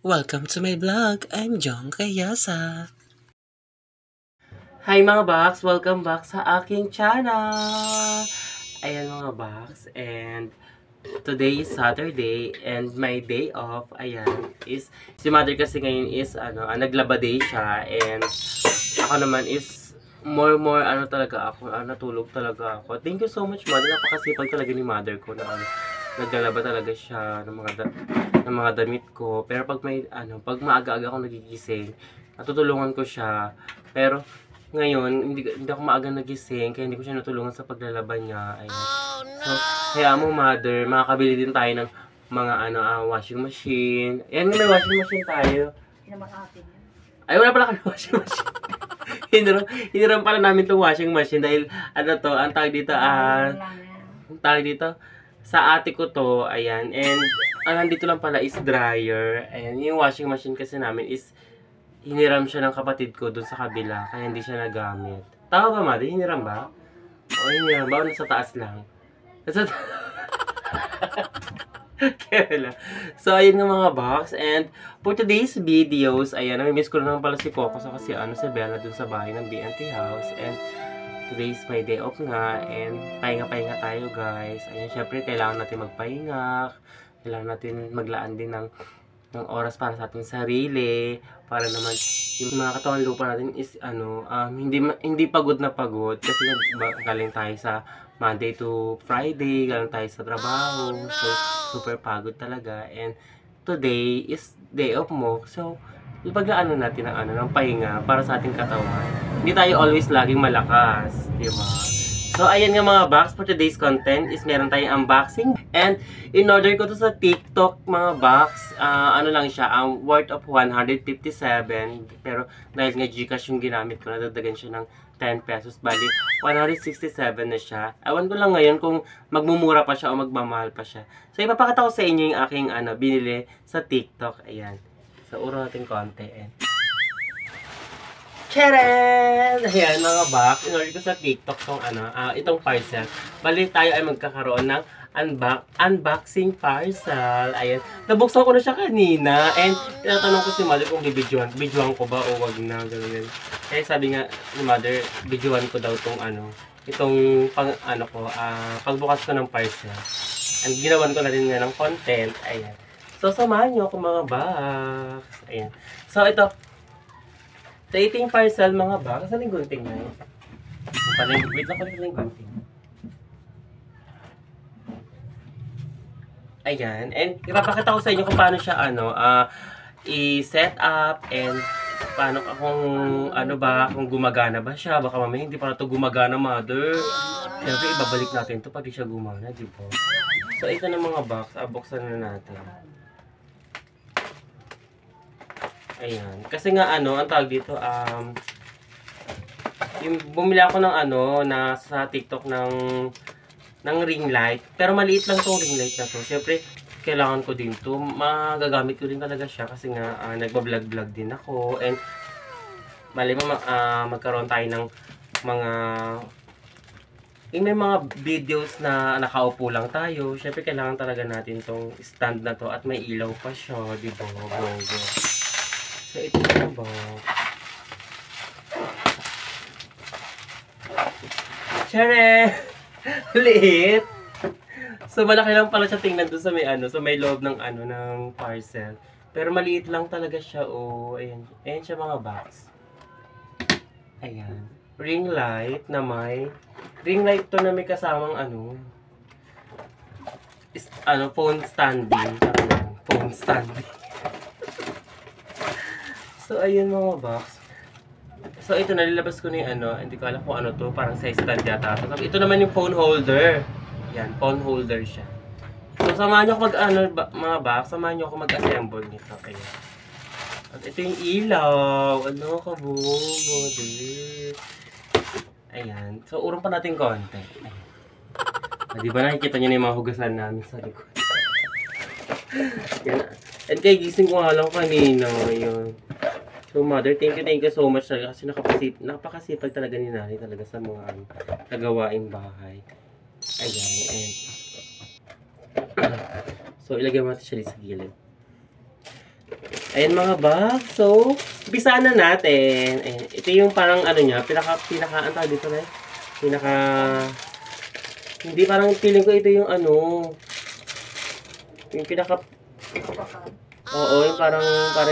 Welcome to my vlog. I'm Jong Kayasa. Hi mga Box! Welcome back sa aking channel! Ayan mga Box, and today is Saturday and my day off, ayan, is si mother kasi ngayon is naglaba day siya, and ako naman is more talaga ako, natulog talaga ako. Thank you so much mother, napakasipag talaga ni mother ko na naglalaba talaga siya ng mga damit ko. Pero pag may pag maaga-aga ako nagigising, natutulungan ko siya. Pero ngayon, hindi ako maaga nagising, kaya hindi ko siya natulungan sa paglalaba niya. Ayun. So, kaya mo mother, makakabili din tayo ng mga washing machine. Ayan, may washing machine tayo. Ay, wala pala kami washing machine. Hiniram pala namin tong washing machine dahil ang tawag dito, sa ate ko to, ayan. And nandito lang pala is dryer. Ayan, yung washing machine kasi namin is hiniram siya ng kapatid ko dun sa kabila, kaya hindi siya nagamit. Tama ba, Madi? Hiniram ba? O, hiniram ba? O, nasa taas lang? Nasa Kaya so, ayun nga mga Box. And for today's videos, ayan, namimiss ko naman pala si Coco sa kasi si Bella dun sa bahay ng BNT House. And today's my day off nga. And pahinga-pahinga tayo, guys. Ayan, syempre, kailangan natin magpahinga. Kailangan natin maglaan din ng oras para sa ating sarili, para naman yung mga katawan lupa natin is hindi pagod na pagod kasi galing tayo sa Monday to Friday, galing tayo sa trabaho, so super pagod talaga. And today is day off mo, so ipaglaan natin ng pahinga para sa ating katawan. Hindi tayo always laging malakas, di ba? So, ayan nga mga Box, for today's content is meron tayong unboxing. And, in-order ko to sa TikTok mga Box. Lang siya, worth of 157. Pero, dahil nga Gcash yung ginamit ko, nadagdagan siya ng 10 pesos. Bali, 167 na siya. Ewan ko lang ngayon kung magmumura pa siya o magmamahal pa siya. So, ipapakita ko sa inyo yung aking binili sa TikTok. Ayan. So, uro natin konti. Charan! Ayan mga Box, in-order ko sa TikTok itong parcel. Bali tayo ay magkakaroon ng unboxing parcel. Ayan. Nabuksan ko na siya kanina. And tinatanong ko si mother kung bibidyohan ko ba o wag na. Ganun. Kaya sabi nga ni mother, bidyohan ko daw itong pagbukas ko ng parcel. And ginawan ko na rin nga ng content. Ayan. So samahan nyo ako mga Box. Ayan. So ito, sa iting parcel mga Box, saan yung gunting na yun? Wait lang ko rin yung gunting. Ayan. And ipapakita ko sa inyo kung paano siya i-set up and paano kung gumagana ba siya. Baka mamaya hindi pa ito gumagana, mother. Siyempre ibabalik natin ito pag di siya gumana, di ba? So ito na mga Box, buksan na natin. Ayan. Kasi nga ang tawag dito, yung bumili ako ng sa TikTok ng ring light. Pero maliit lang tong ring light na to. Siyempre, kailangan ko din to. Magagamit ko din talaga siya kasi nga nagba-vlog din ako. And mali mo magkaroon tayo ng may mga videos na nakaupo lang tayo. Siyempre, kailangan talaga natin tong stand na to at may ilaw pa siya, di ba? So, ito na ba? Tiyare! Liit! So, malaki lang pala siya tingnan doon sa may loob ng ng parcel. Pero maliit lang talaga siya, oh. Ayan. Ayan siya mga Box. Ayan. Ring light to na may kasamang phone standing. Phone standing. So, ayun mga Box. So, ito, nalilabas ko na yung hindi ko alam kung to, parang sa stand yata. So, ito naman yung phone holder. Yan, phone holder siya. So, samahan nyo ako mga Box, samahan nyo ako mag-assemble nito. Ayan. At ito yung ilaw. Kabubo, ayan. So, urong pa natin konti. Di ba nakikita nyo na yung mga hugasan namin sa likod? Yan. And kay gising ko nga lang kanina. Ayun. So, mother, thank you so much talaga kasi napakasipag talaga ni nanay talaga sa mga nagawaing bahay. Ayan, and so, ilagay mo natin siya sa gilid. Ayan mga box. So, umpisa na natin. Ayan. Ito yung parang ano niya, ang tawag dito na hindi parang feeling ko ito yung ano, yung oo, yung parang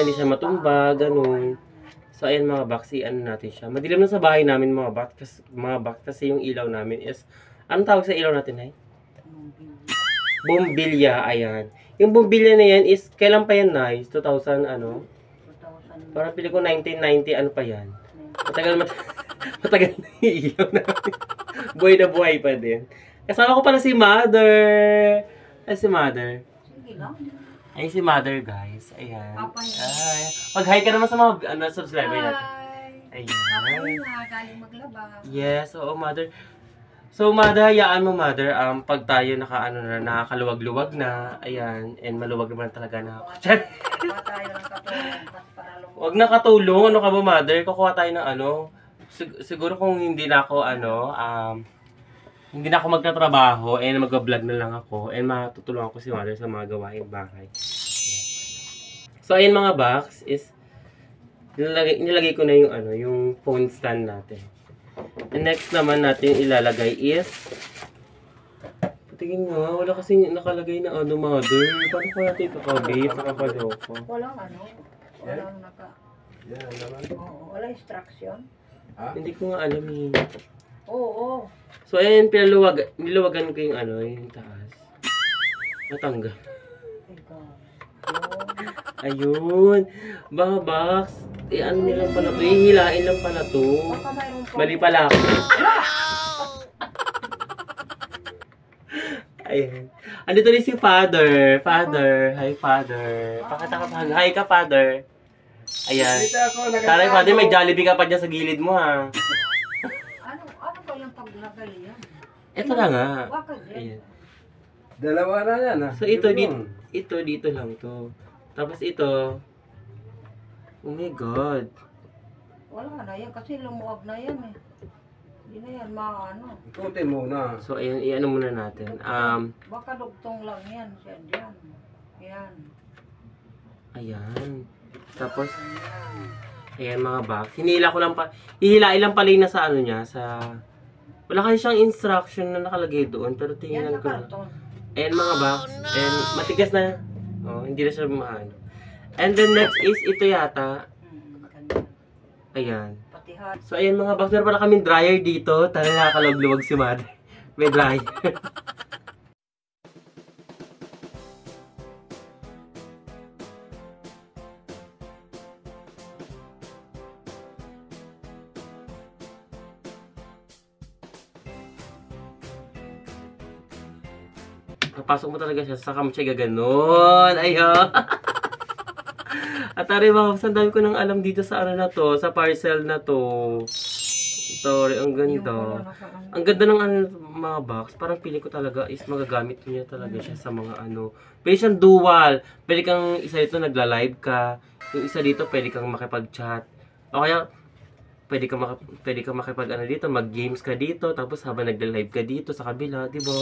hindi siya matumba, ganun. So, ayan mga box, ano natin siya. Madilim na sa bahay namin mga box, kasi yung ilaw namin is, anong tawag sa ilaw natin ay? Bombilya, ayan. Yung bombilya na yan is, kailan pa yan na? 2000 ano? 2000. Parang pili ko 1990, ano pa yan? Matagal na yung ilaw namin. Buhay na buhay pa din. Kasama ko pala si Mother. Ay, si Mother. Sige lang. Ay, si Mother, guys. Ayan. Papay. Ay. Mag-hi ka naman sa mga subscriber natin. Hi! Ayan. Papay na, galing maglaba. Yes, oo, Mother. So, Mother, hayaan mo, Mother, pag tayo nakakaluwag-luwag na, ayan, and maluwag naman talaga na ako. Kuha tayo ng katulong para lumabas. Huwag na katulong, ano ka ba, Mother? Kukuha tayo ng ano, siguro kung hindi na ako, hindi na ako magtatrabaho, and mag-vlog na lang ako, and matutulungan ko si Mother sa mga gawaing bahay. So, ayun mga box, is, nilagay ko na yung, yung phone stand natin. And next naman natin ilalagay is, patingin nga, wala kasi nakalagay na Mother. Paano ko natin ito kabit? Nakakaloko. Walang walang Yan naman. Oo, wala instruction. Hindi ko nga alam eh. Oo. So, ayan, niluwagan ko yung yung taas. Natanggal. Ikaw. Ayun. Mga box. Ano nilang pala to? Hihilain lang pala to. Baka mayroon pa. Mali pala ako. Ayan. Andito rin si Father. Father. Hi, Father. Pakita ka pa. Hi ka, Father. Ayan. Taray, Father, may Jollibee ka pa dyan sa gilid mo, ha. Ano ba yung paglagay yan? Ito na nga. Bakit yan? Ayan. Dalawa na yan, ha? So, ito dito lang to. Tapos ito. Oh my God. Wala na yan kasi lumuwag na yan eh. Hindi na yan maano. Ikutin muna. So, ayan, i-ano muna natin. Baka dugtong lang yan. Siya dyan. Yan. Ayan. Tapos, ayan mga box. Hihilain lang pala yung nasa niya, wala kasi siyang instruction na nakalagay doon, pero Yan tingnan na ko na. karton. Ayan mga box. And matigas na. Oh, hindi na siya maano. And then next is ito yata. Ganyan. Ayan. Patihan. So, ayan mga box. Meron pala kaming dryer dito. Tara, nakakalog-luwag si Mother. May dryer. Napasok mo talaga siya, saka mo siya gaganon. Ayun. At tari mga box, ang dami ko nang alam dito sa na to, sa parcel na to. Ito, ang ganda. Ang ganda ng mga box. Parang pili ko talaga is magagamit niya talaga siya sa mga Pwede siyang dual. Pwede kang isa dito nagla-live ka. Yung isa dito pwede kang makipag-chat. O kaya pwede kang makipag dito, mag-games ka dito, tapos habang nagla-live ka dito sa kabila, 'di ba?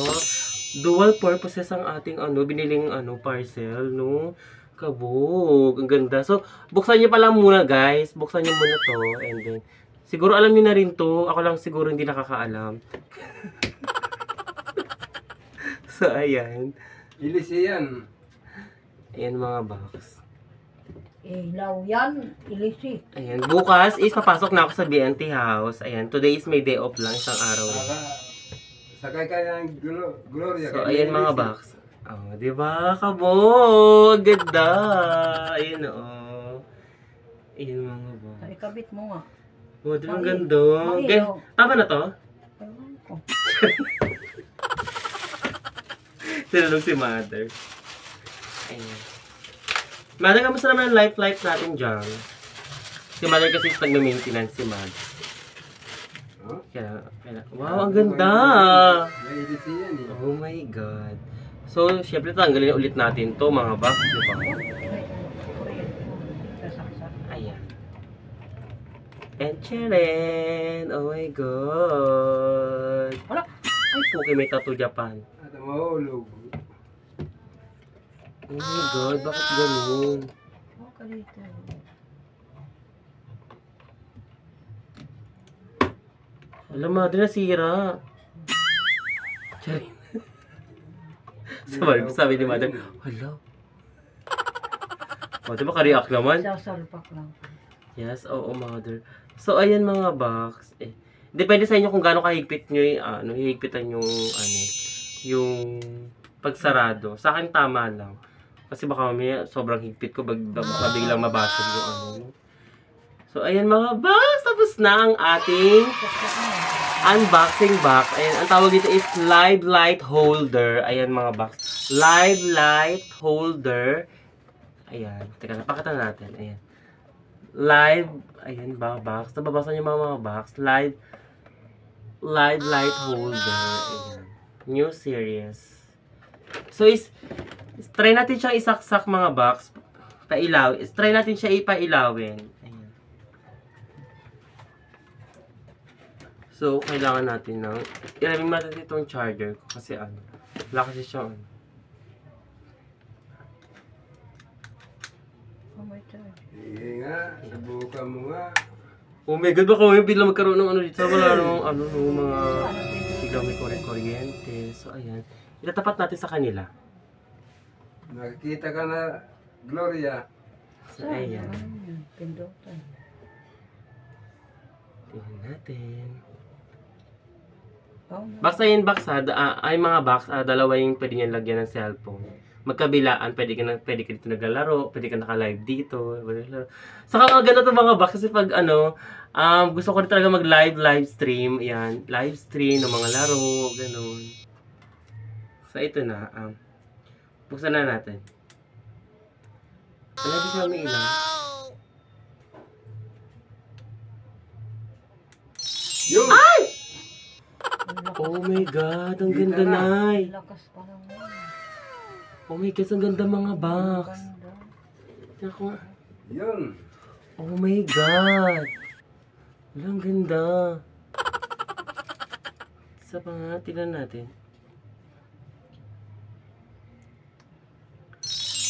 Dual purposes ang ating biniling parcel, no? Kabog. Ang ganda. So, buksan niyo pala muna, guys. Buksan niyo muna to. And then, siguro alam niyo na rin to. Ako lang siguro hindi nakakaalam. So, ayan. Ilisi yan. Ayan mga box. Ilaw yan. Ilisi. Ayan. Bukas is papasok na ako sa BNT house. Ayan. Today is may day off lang. Isang araw lang. Sakay ka ng Gloria. So, ayan mga box. Oh, di ba? Kabog! Ganda! Ayan, oh. Ayan mga box. Ay, kabit mo nga. Oh, di ba ang ganda? Mailaw. Tama na to? Ewan ko. Sinulog si Mother. Ayan. Mother, kamusta naman ang life natin dyan? Si Mother kasi is nag-maintenance si Mother. Huh? Kaya, wow, ang ganda! May ilisi yan eh. Oh my God. So, syempre tanggalin ulit natin to mga box, di ba? Ayan. And Cheren! Oh my God! Wala. Ay, Puki, may tattoo Japan. At mahulog. Oh my God, bakit ganun? ka dito. Alam mo, doon nasira. Charing. sabi ni Mother, hala. O, di ba ka-react naman? Sasalpak lang. Yes, oo, Mother. So, ayan mga box. Depende sa inyo kung gaano kahigpit nyo hihigpitan yung pagsarado. Sa akin, tama lang. Kasi baka mamaya, sobrang higpit ko, biglang mabasag yung So, ayan mga box. Tapos na ang ating unboxing box. Ayan, ang tawag dito is live light holder. Ayan mga box. Live light holder. Ayan. Teka, napakita natin. Ayan. Live. Ayan mga box. Nababasa niyo mga box. Live light holder. Ayan. New series. So, try natin siyang isaksak mga box. Try natin siya ipailawin. Ayan. So, kailangan natin ng ilagay natin itong charger ko kasi wala kasi siya Oh my God. Sige nga, subukan mo nga. Oh my God, baka may biglang magkaroon ng dito. Wala namang mga biglang may kuryente. So, ayan. Itatapat natin sa kanila. Nakikita ka na, Gloria. So, ayan. Pindutan. Tingnan natin. Oh, Box ayun, box ay mga box, dalawa yung pwede nyo lagyan ng cellphone. Magkabilaan, pwede ka dito naglalaro, pwede ka naka-live dito. Saka maganda to mga box kasi pag gusto ko rin talaga live stream, yan, live stream ng mga laro, ganun. So ito na, buksan na natin. Wala din siya may ilaw. Yun! Ay! Oh my God, ang ganda, Nay. lakas pa lang yan. Oh my God, ang ganda mga box. Ganda. Naku. Yun! Oh my God. Ang ganda. Isa pa nga, tignan natin.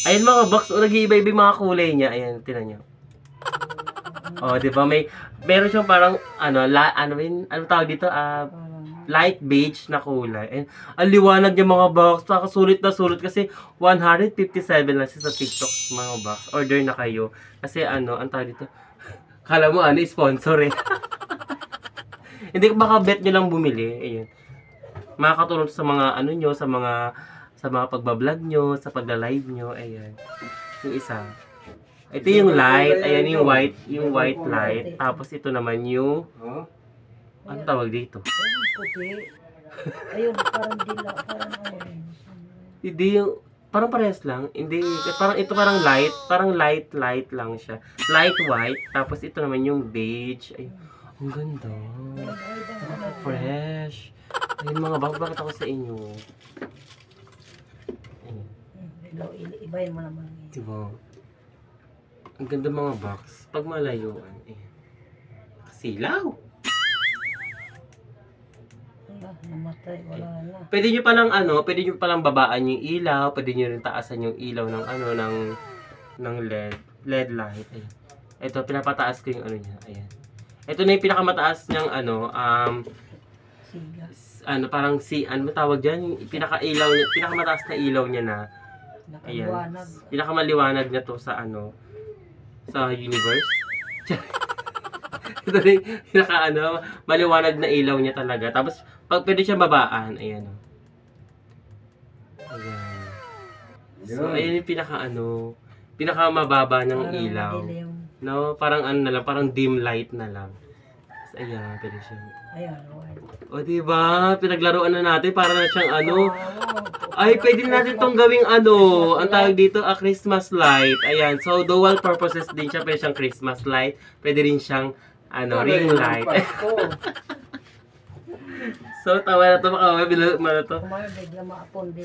Ayan mga box, nag-iiba-iba yung mga kulay niya. Ayan, tignan nyo. Oh, di ba meron siyang parang, ano tawag dito? Light beige na kulay. And ang liwanag niya mga box. Sulit na sulit kasi 157 lang siya sa TikTok mga box. Order na kayo. Kasi ang tawag dito. Kala mo sponsor eh. Hindi baka bet nyo lang bumili. Ayan. Makakatulong sa mga nyo, sa mga pagbablog nyo, sa pagla-live nyo. Ayan. Yung isa. Ito yung light. Ayan yung white light. Tapos ito naman yung ano tawag dito? Ayun, puti. Ayun, parang dila, parang orange. Hindi yung, parang parehas lang. Hindi, parang light lang siya. Light white, tapos ito naman yung beige. Ay, ang ganda. Fresh. Ayun mga bakit ako sa inyo. Ibahin mo naman. Diba? Ang ganda mga box. Pag malayuan, kasilaw. Namatay, wala na. Pwede nyo palang babaan yung ilaw, pwede nyo rin taasan yung ilaw ng LED light. Ayan. Ito, pinapataas ko yung niya. Ayan. Ito na yung pinakamataas niyang Siga. parang tawag dyan? Yung pinakamataas na ilaw niya na. Ayan. Nakaliwanag. Pinakamaliwanag na to sa sa universe. Ito na yung maliwanag na ilaw niya talaga. Tapos, pwede siya babaan. Ayan o. Ayan. So, ayan yung pinakamababa ng ilaw. No? Parang parang dim light na lang. So, ayan, pwede siya. Ayan, white. O, diba? Pinaglaruan na natin. Para na siyang Ay, pwede na natin itong gawing ang tawag dito, Christmas light. Ayan. So, dual purposes din siya. Pwede siyang Christmas light. Pwede rin siyang ring light. So, tawa na ito. Baka to.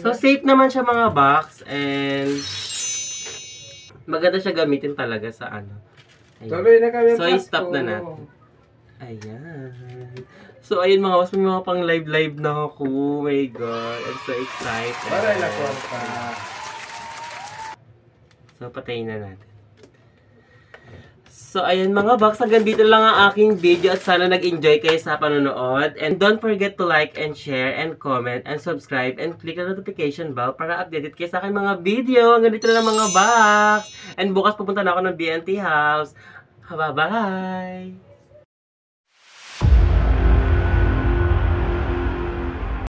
So, safe naman siya mga box. And, maganda siya gamitin talaga sa Ayan. Tuloy na kami. So, i-stop na natin. Ayan. So, ayun mga boss, may mga pang live na ako. Oh my God. I'm so excited. Aray na kwarta. So, patayin na natin. So, ayun mga box, hanggang dito lang ang aking video at sana nag-enjoy kayo sa panonood. And don't forget to like and share and comment and subscribe and click the notification bell para updated kayo sa aking mga video. Hanggang dito lang mga box. And bukas pupunta na ako ng BNT House. Bye-bye!